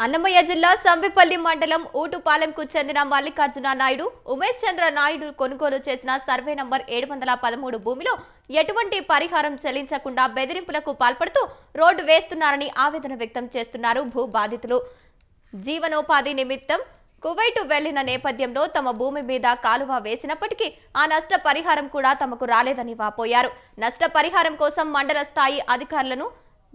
అన్నమయ్య జిల్లా సంబిపల్లి మండలం ఊటుపాలెంకు చెందిన మల్లికార్జున నాయుడు, ఉమేష్ చంద్ర నాయుడు కొనుగోలు చేసిన సర్వే నంబర్ 713 భూమిలో ఎటువంటి పరిహారం చెల్లించకుండా బెదిరింపులకు పాల్పడుతూ రోడ్డు వేస్తున్నారని ఆవేదన వ్యక్తం చేస్తున్నారు భూ బాధితులు. జీవనోపాధి నిమిత్తం కువైట్ వెళ్లిన నేపథ్యంలో తమ భూమి మీద కాలువ వేసినప్పటికీ ఆ నష్ట పరిహారం కూడా తమకు రాలేదని వాపోయారు. నష్ట పరిహారం కోసం మండల స్థాయి అధికారులను,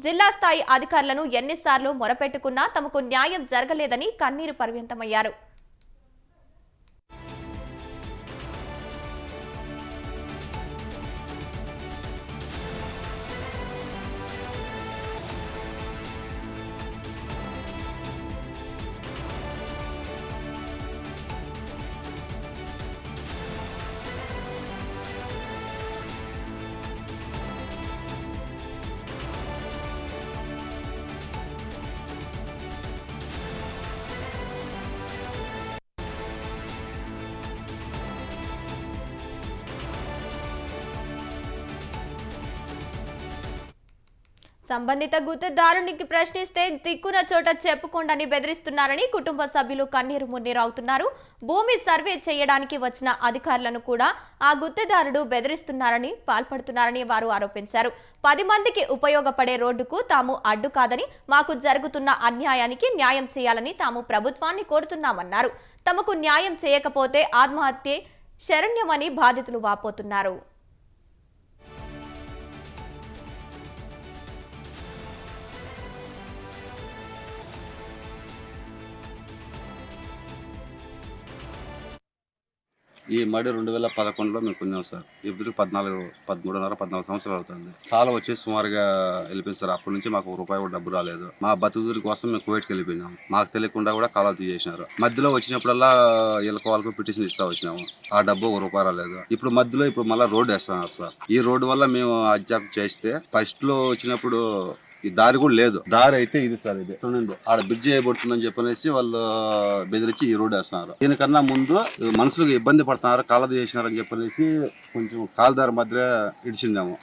జిల్లా స్థాయి అధికారులను ఎన్నిసార్లు మొరపెట్టుకున్నా తమకు న్యాయం జరగలేదని కన్నీరు పర్యంతమయ్యారు. సంబంధిత గుత్తేదారునికి ప్రశ్నిస్తే దిక్కున చోట చెప్పుకోండని బెదిరిస్తున్నారని కుటుంబ సభ్యులు కన్నీరు మున్నీరవుతున్నారు. భూమి సర్వే చేయడానికి వచ్చిన అధికారులను కూడా ఆ గుత్తేదారుడు బెదిరిస్తున్నారని పాల్పడుతున్నారని వారు ఆరోపించారు. 10 మందికి ఉపయోగపడే రోడ్డుకు తాము అడ్డు కాదని, మాకు జరుగుతున్న అన్యాయానికి న్యాయం చేయాలని తాము ప్రభుత్వాన్ని కోరుతున్నామన్నారు. తమకు న్యాయం చేయకపోతే ఆత్మహత్యే శరణ్యమని బాధితులు వాపోతున్నారు. ఈ మడి 2011లో మేము కొన్నాం సార్. ఇప్పుడు 13.5 సంవత్సరాలు అవుతుంది. కాలం వచ్చి సుమారుగా వెళ్ళిపోయింది సార్. అప్పటి నుంచి మాకు రూపాయి కూడా డబ్బు రాలేదు. మా బతుకుదూరి కోసం మేము కువైట్కి వెళ్ళిపోయినాం. మాకు తెలియకుండా కూడా కాలువ తీసేసినారు. మధ్యలో వచ్చినప్పుడల్లా వీళ్ళకి వాళ్ళకు పిటిషన్ ఇస్తా వచ్చినాము. ఆ డబ్బు రూపాయి రాలేదు. ఇప్పుడు మళ్ళీ రోడ్డు వేస్తున్నారు సార్. ఈ రోడ్డు వల్ల మేము అడ్జాక్ చేస్తే ఫస్ట్ లో వచ్చినప్పుడు ఈ దారి కూడా లేదు. దారి అయితే ఇది సార్, ఇది చూడండి, ఆడ బ్రిడ్జ్ చేయబడుతుందని చెప్పనేసి వాళ్ళు బెదిరించి ఈ రోడ్డు వేస్తున్నారు. దీనికన్నా ముందు మనుషులకు ఇబ్బంది పడుతున్నారు, కాలువ చేసినారని చెప్పనేసి కొంచెం కాలుదారి మధ్య ఇడిచిందాము.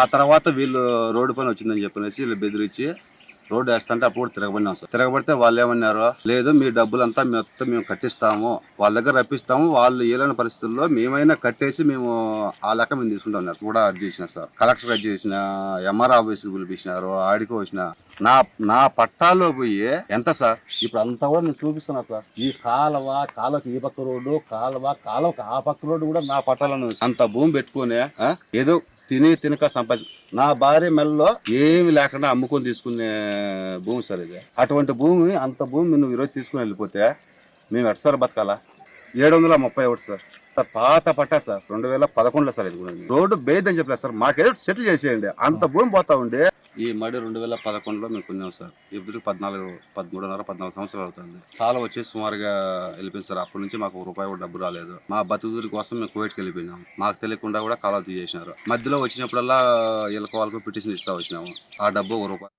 ఆ తర్వాత వీళ్ళు రోడ్డు పైన వచ్చిందని చెప్పనేసి వీళ్ళు బెదిరించి రోడ్డు వేస్తుంటే అప్పుడు తిరగబడినాం సార్. తిరగబడితే వాళ్ళు ఏమన్నారు, లేదు మీ డబ్బులంతా మొత్తం మేము కట్టిస్తాము, వాళ్ళ దగ్గర రప్పిస్తాము, వాళ్ళు ఏలైన పరిస్థితుల్లో మేమైనా కట్టేసి మేము ఆ లెక్క మేము తీసుకుంటాం కూడా అర్జీ చేసిన సార్. కలెక్టర్ అర్జీ చేసిన, ఎంఆర్ ఆఫీస్కి పిలిపించినారు, ఆడికి వచ్చిన నా పట్టాలో పోయి ఎంత సార్ ఇప్పుడు అంతా కూడా నేను చూపిస్తున్నా సార్. ఈ కాలువకి ఈ పక్క రోడ్డు, కాలువకి ఆ పక్క రోడ్డు కూడా నా పట్టాలను అంత భూమి పెట్టుకునే ఏదో తినక సంపాదించు. నా భార్య మెల్లో ఏమి లేకుండా అమ్ముకొని తీసుకునే భూమి సార్ ఇది. అటువంటి భూమి, అంత భూమి నువ్వు ఈరోజు తీసుకుని వెళ్ళిపోతే మేము ఎట్ సార్ బతకాలా? 731 సార్. పాత పట్టా సార్, 2011లో సార్. ఇది కూడా రోడ్డు బేద్ అని చెప్పలేదు సార్. మాకేదో సెటిల్ చేసేయండి. అంత భూమి పోతా ఉండే ఈ మడి 2011లో మేము కొన్నాం సార్. ఇప్పుడు 13.5 సంవత్సరాలు అవుతుంది. కాలం వచ్చి సుమారుగా వెళ్ళిపోయింది సార్. అప్పటి నుంచి మాకు రూపాయి కూడా డబ్బు రాలేదు. మా బతుకుదూరి కోసం మేము కువైట్కి వెళ్ళిపోయినాం. మాకు తెలియకుండా కూడా కాలువ తీసేసినారు. మధ్యలో వచ్చినప్పుడల్లా వీళ్ళకి వాళ్ళకు పిటిషన్ ఇస్తా వచ్చినాము. ఆ డబ్బు రూపాయి